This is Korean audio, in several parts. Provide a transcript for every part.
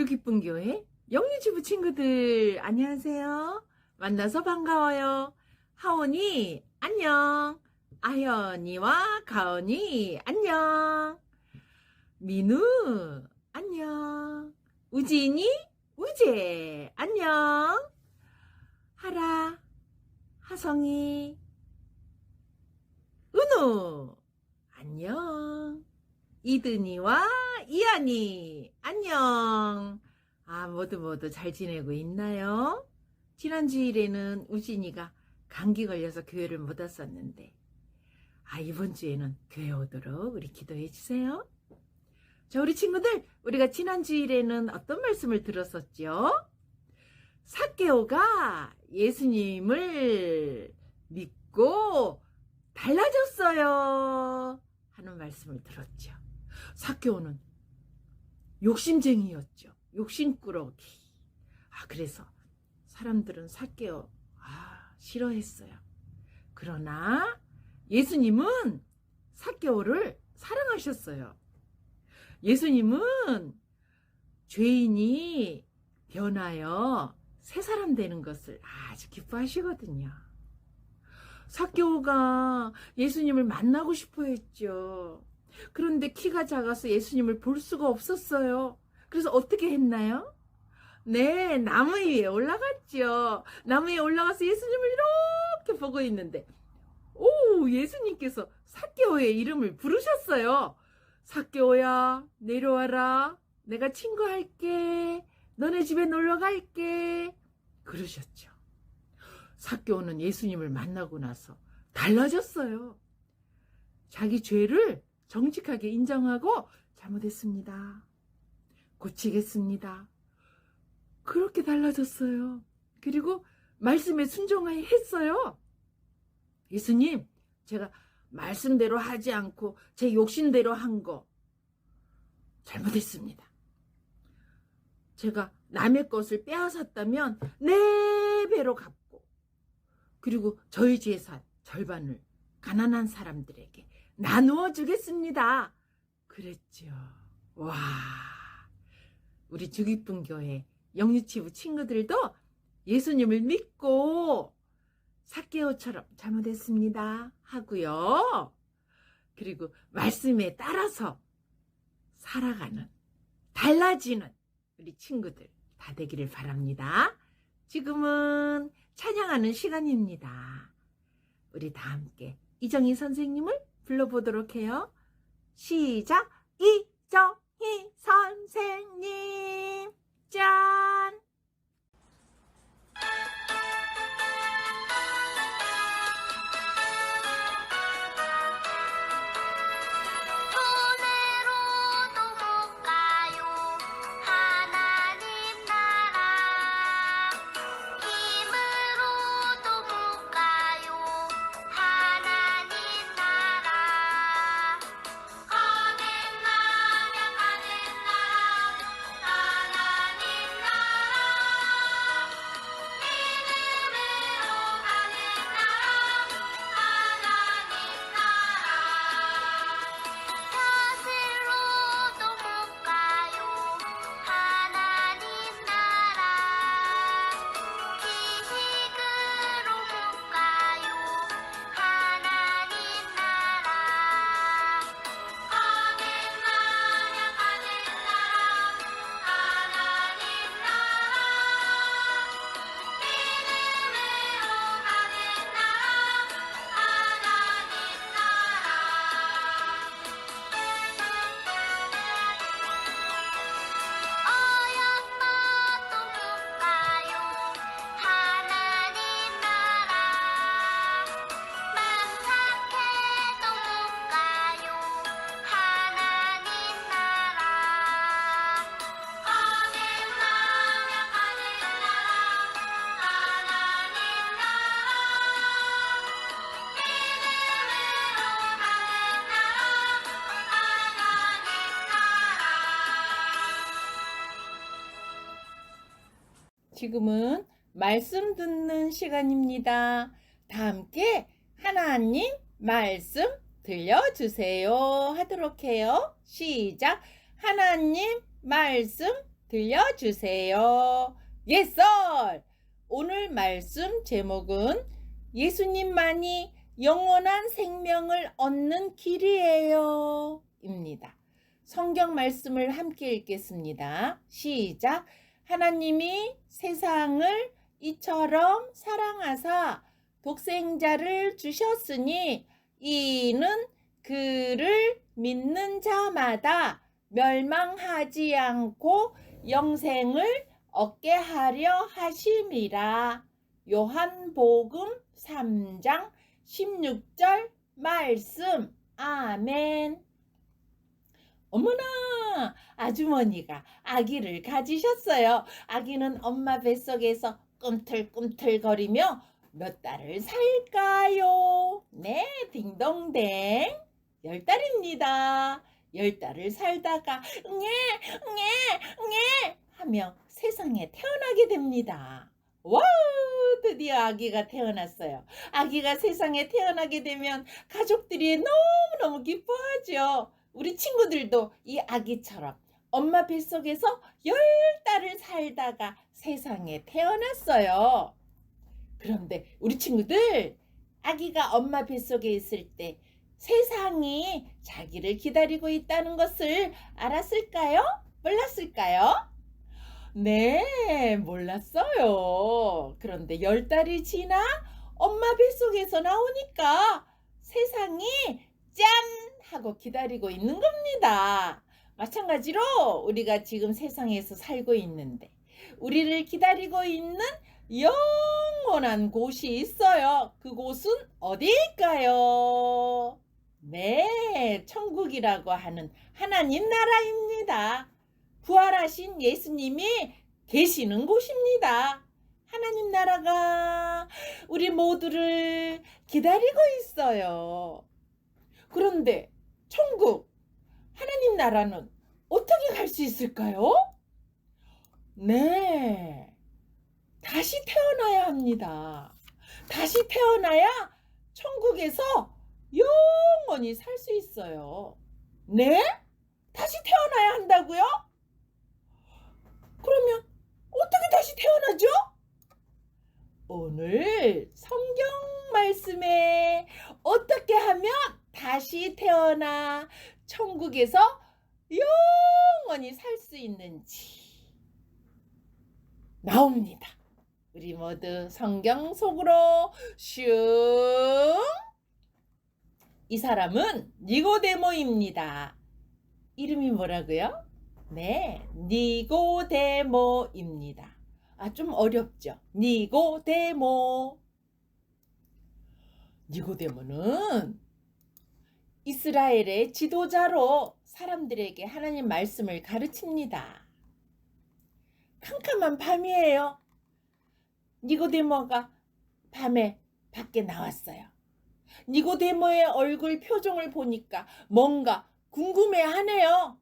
기쁜 교회 영유치부 친구들 안녕하세요. 만나서 반가워요. 하온이 안녕. 아현이와 가온이 안녕. 민우 안녕. 우진이 우재 안녕. 하라 하성이 은우 안녕. 이든이와 이한이 안녕. 모두 잘 지내고 있나요? 지난 주일에는 우진이가 감기 걸려서 교회를 못 왔었는데 이번 주에는 교회 오도록 우리 기도해 주세요. 자, 우리 친구들, 우리가 지난 주일에는 어떤 말씀을 들었었죠? 삭개오가 예수님을 믿고 달라졌어요 하는 말씀을 들었죠. 삭개오는 욕심쟁이였죠. 욕심꾸러기. 그래서 사람들은 삭개오 싫어했어요. 그러나 예수님은 삭개오를 사랑하셨어요. 예수님은 죄인이 변하여 새 사람 되는 것을 아주 기뻐하시거든요. 삭개오가 예수님을 만나고 싶어 했죠. 그런데 키가 작아서 예수님을 볼 수가 없었어요. 그래서 어떻게 했나요? 네, 나무 위에 올라갔죠. 나무 위에 올라가서 예수님을 이렇게 보고 있는데 예수님께서 삭개오의 이름을 부르셨어요. 삭개오야, 내려와라. 내가 친구할게. 너네 집에 놀러 갈게. 그러셨죠. 삭개오는 예수님을 만나고 나서 달라졌어요. 자기 죄를 정직하게 인정하고 잘못했습니다. 고치겠습니다. 그렇게 달라졌어요. 그리고 말씀에 순종하여 했어요. 예수님, 제가 말씀대로 하지 않고 제 욕심대로 한 거 잘못했습니다. 제가 남의 것을 빼앗았다면 4배로 갚고, 그리고 저희 재산 절반을 가난한 사람들에게 나누어 주겠습니다. 그랬죠. 와, 우리 주기쁨 교회 영유치부 친구들도 예수님을 믿고 삭개오처럼 잘못했습니다 하고요. 그리고 말씀에 따라서 살아가는, 달라지는 우리 친구들 다 되기를 바랍니다. 지금은 찬양하는 시간입니다. 우리 다 함께 이정희 선생님을 불러보도록 해요. 시작! 이정희 선생님 짠! 지금은 말씀 듣는 시간입니다. 다 함께 하나님 말씀 들려주세요 하도록 해요. 시작! 하나님 말씀 들려주세요. 예썰! 오늘 말씀 제목은 예수님만이 영원한 생명을 얻는 길이에요. 입니다. 성경 말씀을 함께 읽겠습니다. 시작! 하나님이 세상을 이처럼 사랑하사 독생자를 주셨으니 이는 그를 믿는 자마다 멸망하지 않고 영생을 얻게 하려 하심이라. 요한복음 3장 16절 말씀. 아멘. 어머나, 아주머니가 아기를 가지셨어요. 아기는 엄마 뱃속에서 꿈틀꿈틀거리며 몇 달을 살까요? 네, 딩동댕. 10달입니다. 10달을 살다가 응애 하며 세상에 태어나게 됩니다. 와우, 드디어 아기가 태어났어요. 아기가 세상에 태어나게 되면 가족들이 너무너무 기뻐하죠. 우리 친구들도 이 아기처럼 엄마 뱃속에서 10달을 살다가 세상에 태어났어요. 그런데 우리 친구들, 아기가 엄마 뱃속에 있을 때 세상이 자기를 기다리고 있다는 것을 알았을까요? 몰랐을까요? 네, 몰랐어요. 그런데 10달이 지나 엄마 뱃속에서 나오니까 세상이 짠! 하고 기다리고 있는 겁니다. 마찬가지로 우리가 지금 세상에서 살고 있는데 우리를 기다리고 있는 영원한 곳이 있어요. 그곳은 어디일까요? 네, 천국이라고 하는 하나님 나라입니다. 부활하신 예수님이 계시는 곳입니다. 하나님 나라가 우리 모두를 기다리고 있어요. 그런데 천국, 하나님 나라는 어떻게 갈 수 있을까요? 네, 다시 태어나야 합니다. 다시 태어나야 천국에서 영원히 살 수 있어요. 네? 다시 태어나야 한다고요? 그러면 어떻게 다시 태어나죠? 오늘 성경 말씀에 어떻게 하면 다시 태어나 천국에서 영원히 살 수 있는지 나옵니다. 우리 모두 성경 속으로 슝! 이 사람은 니고데모입니다. 이름이 뭐라고요? 네, 니고데모입니다. 좀 어렵죠? 니고데모. 니고데모는 이스라엘의 지도자로 사람들에게 하나님 말씀을 가르칩니다. 캄캄한 밤이에요. 니고데모가 밤에 밖에 나왔어요. 니고데모의 얼굴 표정을 보니까 뭔가 궁금해하네요.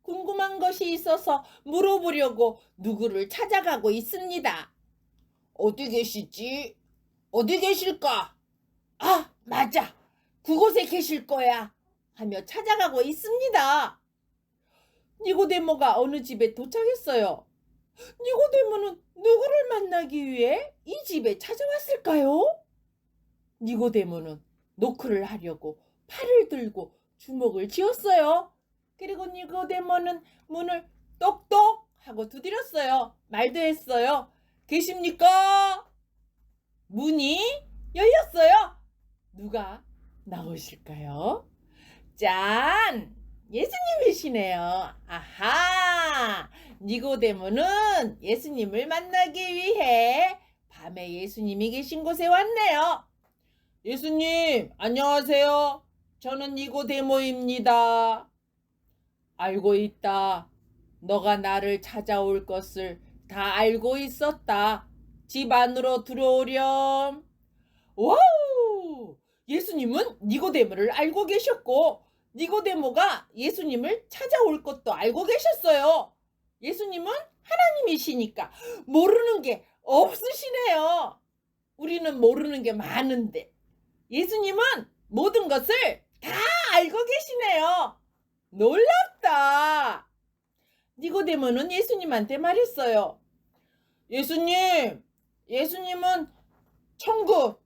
궁금한 것이 있어서 물어보려고 누구를 찾아가고 있습니다. 어디 계시지? 어디 계실까? 아, 맞아. 그곳에 계실 거야. 하며 찾아가고 있습니다. 니고데모가 어느 집에 도착했어요. 니고데모는 누구를 만나기 위해 이 집에 찾아왔을까요? 니고데모는 노크를 하려고 팔을 들고 주먹을 쥐었어요. 그리고 니고데모는 문을 똑똑 하고 두드렸어요. 말도 했어요. 계십니까? 문이 열렸어요. 누가 나오실까요? 짠! 예수님이시네요. 아하! 니고데모는 예수님을 만나기 위해 밤에 예수님이 계신 곳에 왔네요. 예수님, 안녕하세요. 저는 니고데모입니다. 알고 있다. 너가 나를 찾아올 것을 다 알고 있었다. 집 안으로 들어오렴. 와우! 예수님은 니고데모를 알고 계셨고 니고데모가 예수님을 찾아올 것도 알고 계셨어요. 예수님은 하나님이시니까 모르는 게 없으시네요. 우리는 모르는 게 많은데 예수님은 모든 것을 다 알고 계시네요. 놀랍다. 니고데모는 예수님한테 말했어요. 예수님은 천국,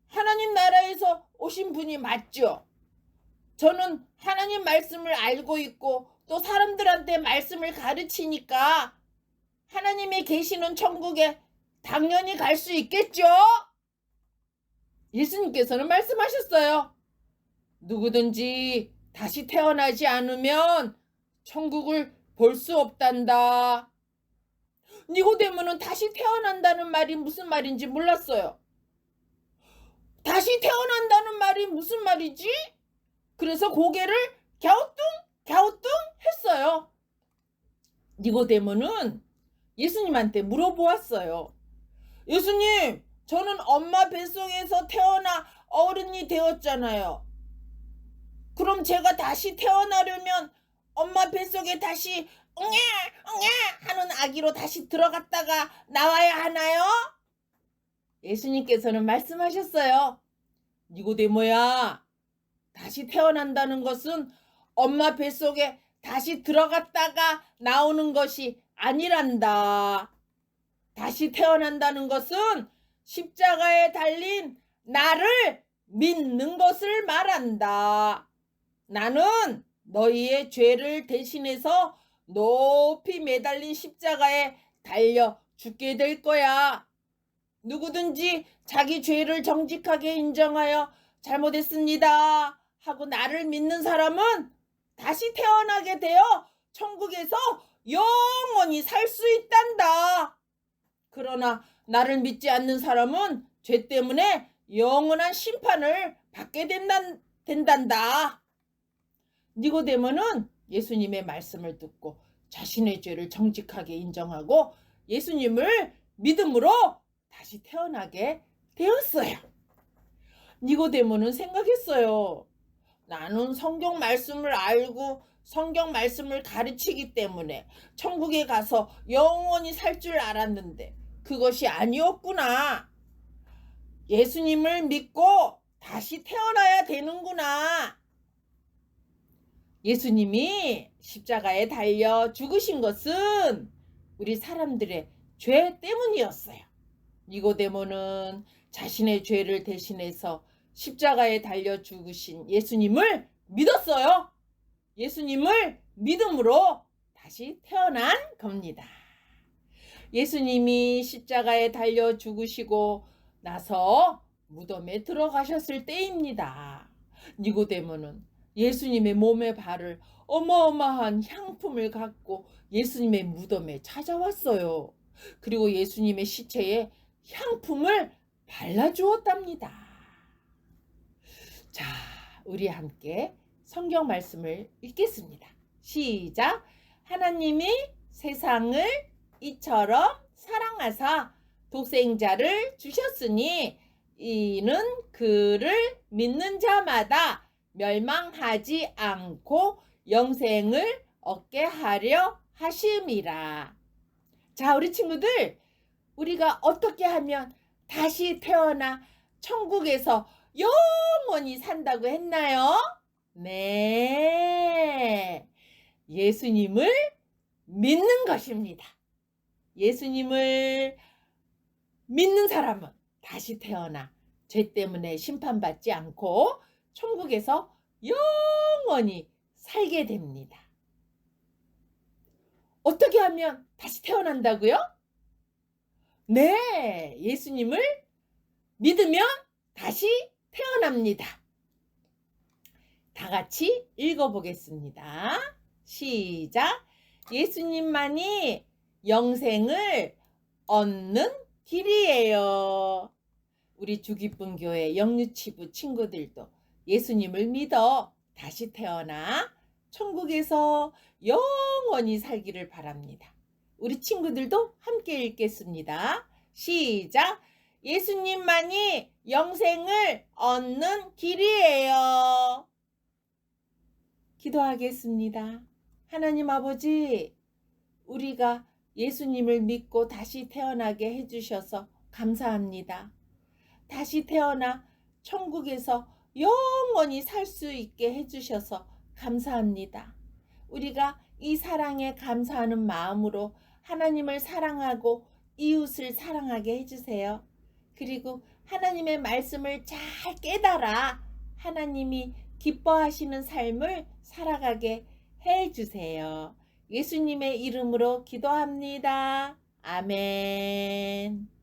하나님 나라에서 오신 분이 맞죠? 저는 하나님 말씀을 알고 있고 또 사람들한테 말씀을 가르치니까 하나님이 계시는 천국에 당연히 갈 수 있겠죠? 예수님께서는 말씀하셨어요. 누구든지 다시 태어나지 않으면 천국을 볼 수 없단다. 니고데모는 다시 태어난다는 말이 무슨 말인지 몰랐어요. 다시 태어난다는 말이 무슨 말이지? 그래서 고개를 갸우뚱 했어요. 니고데모는 예수님한테 물어보았어요. 예수님, 저는 엄마 뱃속에서 태어나 어른이 되었잖아요. 그럼 제가 다시 태어나려면 엄마 뱃속에 다시 웅야 하는 아기로 다시 들어갔다가 나와야 하나요? 예수님께서는 말씀하셨어요. 니고데모야, 다시 태어난다는 것은 엄마 뱃속에 다시 들어갔다가 나오는 것이 아니란다. 다시 태어난다는 것은 십자가에 달린 나를 믿는 것을 말한다. 나는 너희의 죄를 대신해서 높이 매달린 십자가에 달려 죽게 될 거야. 누구든지 자기 죄를 정직하게 인정하여 잘못했습니다 하고 나를 믿는 사람은 다시 태어나게 되어 천국에서 영원히 살 수 있단다. 그러나 나를 믿지 않는 사람은 죄 때문에 영원한 심판을 받게 된단다. 니고데모는 예수님의 말씀을 듣고 자신의 죄를 정직하게 인정하고 예수님을 믿음으로 다시 태어나게 되었어요. 니고데모는 생각했어요. 나는 성경 말씀을 알고 성경 말씀을 가르치기 때문에 천국에 가서 영원히 살 줄 알았는데 그것이 아니었구나. 예수님을 믿고 다시 태어나야 되는구나. 예수님이 십자가에 달려 죽으신 것은 우리 사람들의 죄 때문이었어요. 니고데모는 자신의 죄를 대신해서 십자가에 달려 죽으신 예수님을 믿었어요. 예수님을 믿음으로 다시 태어난 겁니다. 예수님이 십자가에 달려 죽으시고 나서 무덤에 들어가셨을 때입니다. 니고데모는 예수님의 몸에 바를 어마어마한 향품을 갖고 예수님의 무덤에 찾아왔어요. 그리고 예수님의 시체에 향품을 발라주었답니다. 자, 우리 함께 성경 말씀을 읽겠습니다. 시작. 하나님이 세상을 이처럼 사랑하사 독생자를 주셨으니 이는 그를 믿는 자마다 멸망하지 않고 영생을 얻게 하려 하심이라. 자, 우리 친구들, 우리가 어떻게 하면 다시 태어나 천국에서 영원히 산다고 했나요? 네, 예수님을 믿는 것입니다. 예수님을 믿는 사람은 다시 태어나 죄 때문에 심판받지 않고 천국에서 영원히 살게 됩니다. 어떻게 하면 다시 태어난다고요? 네, 예수님을 믿으면 다시 태어납니다. 다 같이 읽어보겠습니다. 시작. 예수님만이 영생을 얻는 길이에요. 우리 주기쁨교회 영유치부 친구들도 예수님을 믿어 다시 태어나 천국에서 영원히 살기를 바랍니다. 우리 친구들도 함께 읽겠습니다. 시작. 예수님만이 영생을 얻는 길이에요. 기도하겠습니다. 하나님 아버지, 우리가 예수님을 믿고 다시 태어나게 해주셔서 감사합니다. 다시 태어나 천국에서 영원히 살 수 있게 해주셔서 감사합니다. 우리가 이 사랑에 감사하는 마음으로 하나님을 사랑하고 이웃을 사랑하게 해주세요. 그리고 하나님의 말씀을 잘 깨달아 하나님이 기뻐하시는 삶을 살아가게 해주세요. 예수님의 이름으로 기도합니다. 아멘.